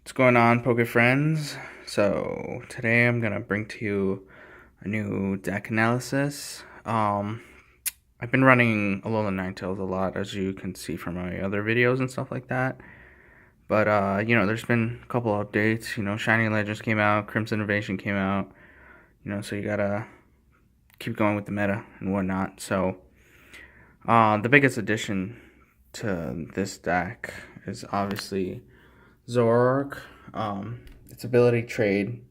What's going on, Poke Friends? So today I'm gonna bring to you a new deck analysis. I've been running Alolan Ninetales a lot, as you can see from my other videos and stuff like that. But there's been a couple updates. Shining Legends came out, Crimson Invasion came out. So you gotta keep going with the meta and whatnot. So the biggest addition to this deck is obviously Zoroark. Its ability trade.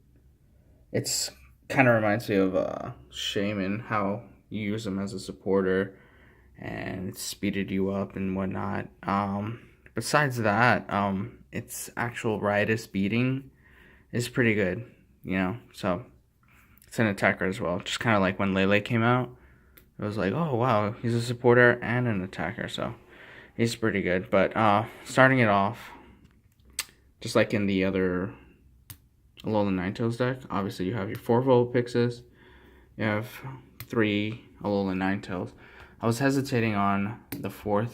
It's kind of reminds me of Shaman, how you use him as a supporter and it speeded you up and whatnot. Besides that, its actual Riotous beating is pretty good, so it's an attacker as well. Just kind of like when Lele came out, it was like, oh wow, he's a supporter and an attacker, so he's pretty good. But starting it off, just like in the other Alolan Ninetales deck, obviously you have your 4 Vulpixes, you have 3 Alolan Ninetales. I was hesitating on the 4th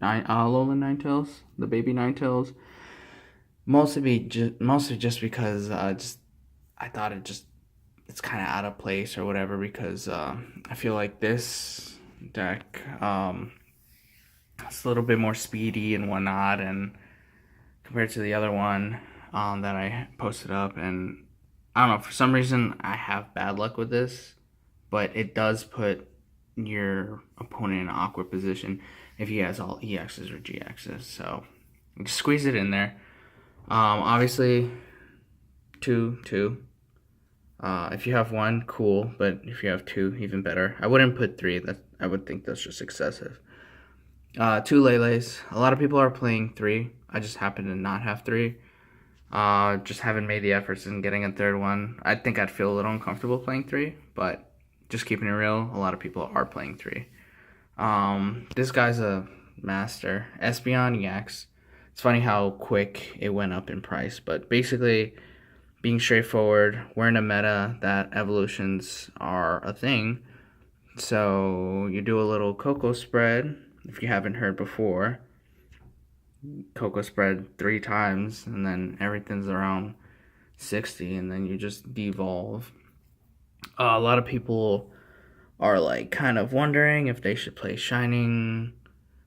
Alolan Ninetales, the baby Ninetales, mostly just because I thought it's kind of out of place or whatever, because I feel like this deck it's a little bit more speedy and whatnot, and compared to the other one that I posted up. And I don't know, for some reason I have bad luck with this, but it does put your opponent in an awkward position if he has all EXs or GXs. So just squeeze it in there. Obviously, two. If you have 1, cool, but if you have 2, even better. I wouldn't put 3. I would think that's just excessive. 2 Lele's. A lot of people are playing 3. I just happen to not have 3. Just haven't made the efforts in getting a 3rd one. I think I'd feel a little uncomfortable playing 3, but just keeping it real, a lot of people are playing 3. This guy's a master. Espeon EX. It's funny how quick it went up in price, but basically, being straightforward, we're in a meta that evolutions are a thing. So you do a little Cocoa spread, if you haven't heard before. Cocoa spread 3 times, and then everything's around 60, and then you just devolve. A lot of people are like kind of wondering if they should play Shining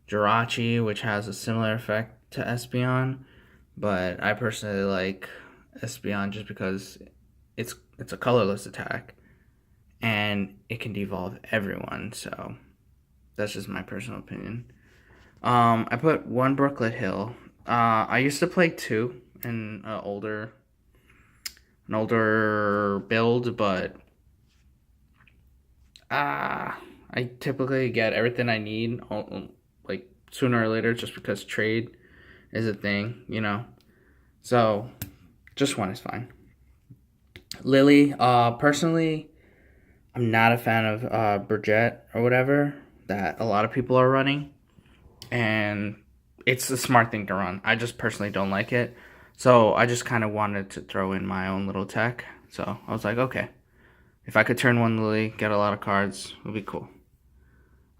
Jirachi, which has a similar effect to Espeon, but I personally like Espeon just because it's a colorless attack and it can devolve everyone. So that's just my personal opinion. I put 1 Brooklet Hill. I used to play 2 in an older build, but I typically get everything I need like sooner or later, just because trade is a thing, So just 1 is fine. Lily, personally, I'm not a fan of Burgett or whatever that a lot of people are running, and it's a smart thing to run. I just personally don't like it, so I just kind of wanted to throw in my own little tech. So I was like, okay, if I could turn 1 Lily, get a lot of cards, it would be cool.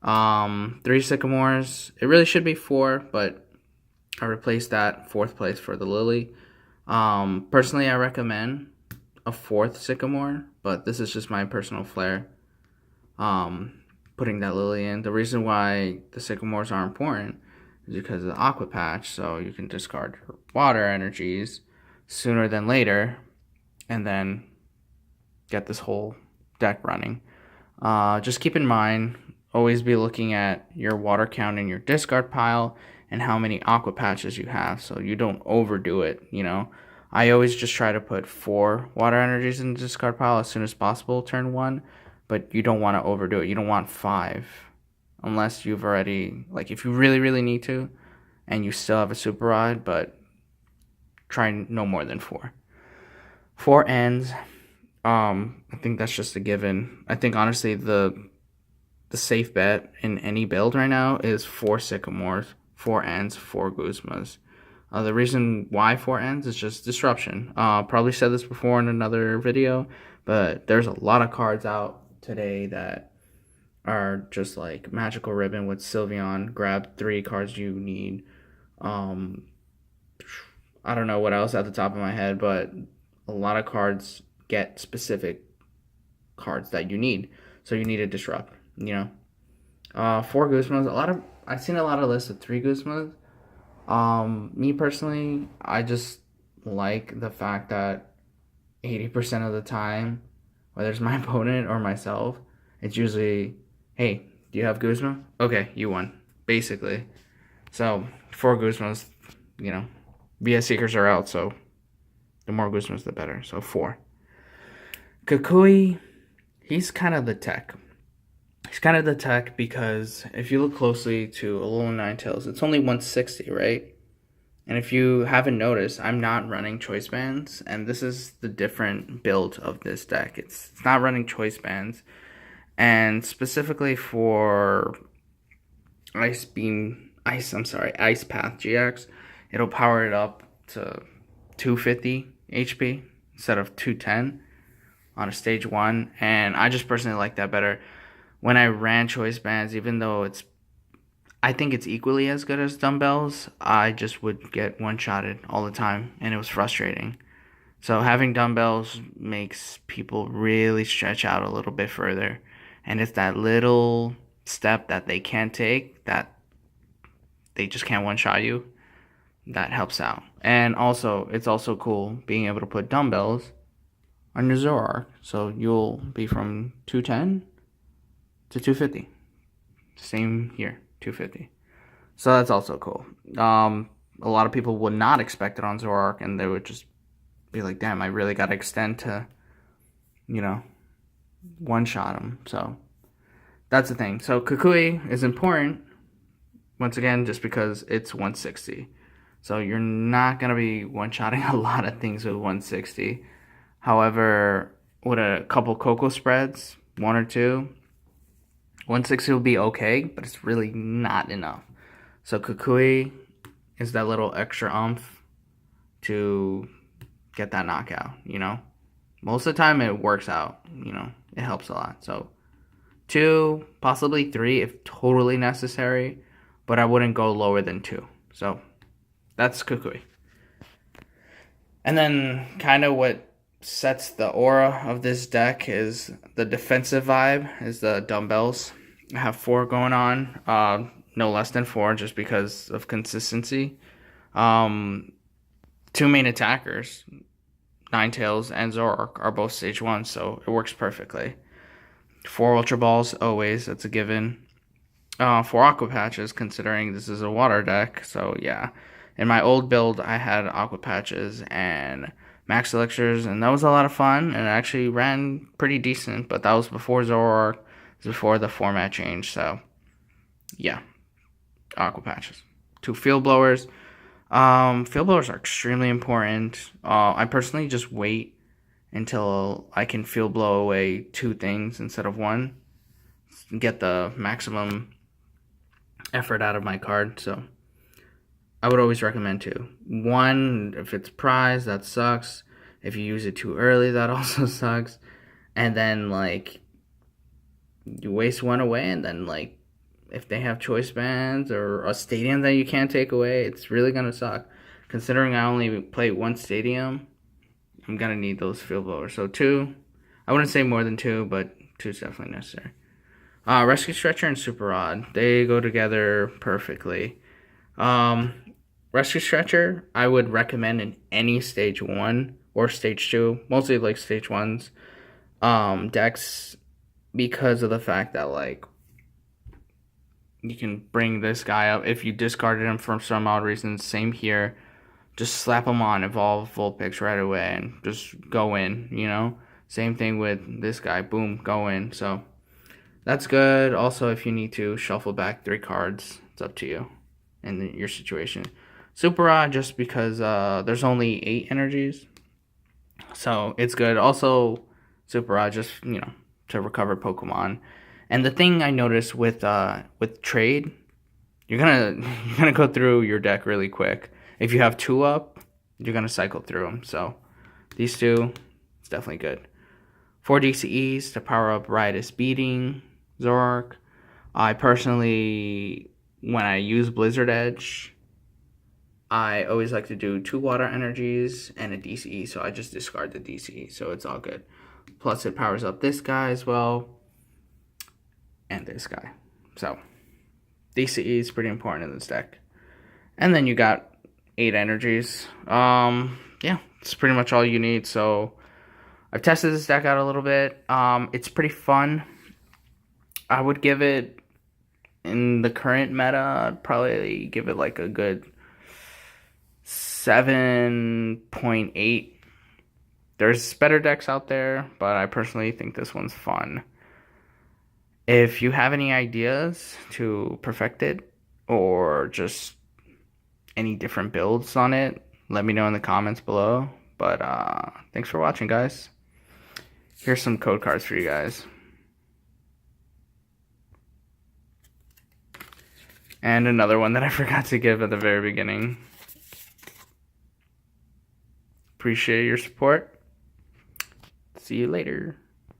3 Sycamores. It really should be 4, but I replaced that 4th place for the Lily. Personally, I recommend a 4th Sycamore, but this is just my personal flair. Putting that Lily in. The reason why the Sycamores are important is because of the Aqua Patch, so you can discard her water energies sooner than later, and then get this whole deck running. Just keep in mind, always be looking at your water count in your discard pile and how many Aqua Patches you have, so you don't overdo it, I always just try to put 4 water energies in the discard pile as soon as possible turn 1, but you don't want to overdo it. You don't want 5 unless you've already, like, if you really, really need to and you still have a super rod, but try no more than 4. 4 ends. I think that's just a given. I think honestly the safe bet in any build right now is 4 Sycamores, 4 ends, 4 Guzmas. The reason why 4 ends is just disruption. Probably said this before in another video, but there's a lot of cards out today that are just like Magical Ribbon with Sylveon. Grab 3 cards you need. I don't know what else at the top of my head, but a lot of cards get specific cards that you need. So you need to disrupt, you know. Four Guzmas. I've seen a lot of lists of three Guzmas. Me personally, I just like the fact that 80% of the time, whether it's my opponent or myself, it's usually, hey, do you have Guzma? Okay, you won, basically. So, four Guzmas, you know, BS Seekers are out, so the more Guzmas, the better. So, four. Kukui, he's kind of the tech. He's kind of the tech because if you look closely to Alolan Ninetales, it's only 160, right? And if you haven't noticed, I'm not running choice bands, and this is the different build of this deck. It's not running choice bands, and specifically for Ice Path GX, it'll power it up to 250 HP instead of 210 on a stage 1, and I just personally like that better. When I ran choice bands, even though I think it's equally as good as dumbbells, I just would get one-shotted all the time, and it was frustrating. So having dumbbells makes people really stretch out a little bit further, and it's that little step that they can't take, that they just can't one-shot you, that helps out. And also, it's also cool being able to put dumbbells on your Zoroark, so you'll be from 210 to 250. Same here, 250. So that's also cool. A lot of people would not expect it on Zoroark, and they would just be like, damn, I really got to extend to, you know, one-shot him. So that's the thing. So Kukui is important, once again, just because it's 160. So you're not going to be one-shotting a lot of things with 160. However, with a couple Cocoa spreads, one or two, 160 will be okay, but it's really not enough. So Kukui is that little extra oomph to get that knockout, you know? Most of the time it works out, you know? It helps a lot. So 2, possibly 3 if totally necessary, but I wouldn't go lower than 2. So that's Kukui. And then kind of what sets the aura of this deck is the defensive vibe, is the dumbbells. I have 4 going on, no less than 4 just because of consistency. 2 main attackers, Ninetales and Zoroark, are both stage 1, so it works perfectly. 4 Ultra Balls, always, that's a given. 4 Aqua Patches, considering this is a water deck, so yeah. In my old build, I had Aqua Patches and Max Elixirs, and that was a lot of fun, and it actually ran pretty decent, but that was before Zoroark, it was before the format change, so yeah. Aqua Patches. 2 Field Blowers. Field Blowers are extremely important. I personally just wait until I can Field Blow away 2 things instead of 1. Get the maximum effort out of my card, so I would always recommend 2. 1, if it's prize, that sucks. If you use it too early, that also sucks. And then, like, you waste 1 away, and then, like, if they have choice bands or a stadium that you can't take away, it's really going to suck. Considering I only play 1 stadium, I'm going to need those field blowers. So 2, I wouldn't say more than 2, but 2 is definitely necessary. Rescue Stretcher and Super Rod, they go together perfectly. Rescue Stretcher, I would recommend in any stage 1 or stage 2, mostly like stage 1s, decks, because of the fact that, like, you can bring this guy up. If you discarded him for some odd reason, same here. Just slap him on, evolve Vulpix right away, and just go in, you know? Same thing with this guy. Boom, go in. So that's good. Also, if you need to shuffle back 3 cards, it's up to you and your situation. Super Rod, just because there's only 8 energies. So it's good. Also, Super Rod, just, you know, to recover Pokemon. And the thing I noticed with trade, you're gonna go through your deck really quick. If you have 2 up, you're gonna cycle through them. So these 2, it's definitely good. 4 DCEs to power up Riotous Beating, Zoroark. I personally, when I use Blizzard Edge, I always like to do 2 water energies and a DCE, so I just discard the DCE, so it's all good. Plus it powers up this guy as well, and this guy. So DCE is pretty important in this deck. And then you got 8 energies. Yeah, it's pretty much all you need. So I've tested this deck out a little bit. It's pretty fun. I would give it, in the current meta, I'd probably give it like a good 7.8. There's better decks out there, but I personally think this one's fun. If you have any ideas to perfect it, or just any different builds on it, let me know in the comments below. But thanks for watching, guys. Here's some code cards for you guys. And another one that I forgot to give at the very beginning. Appreciate your support. See you later.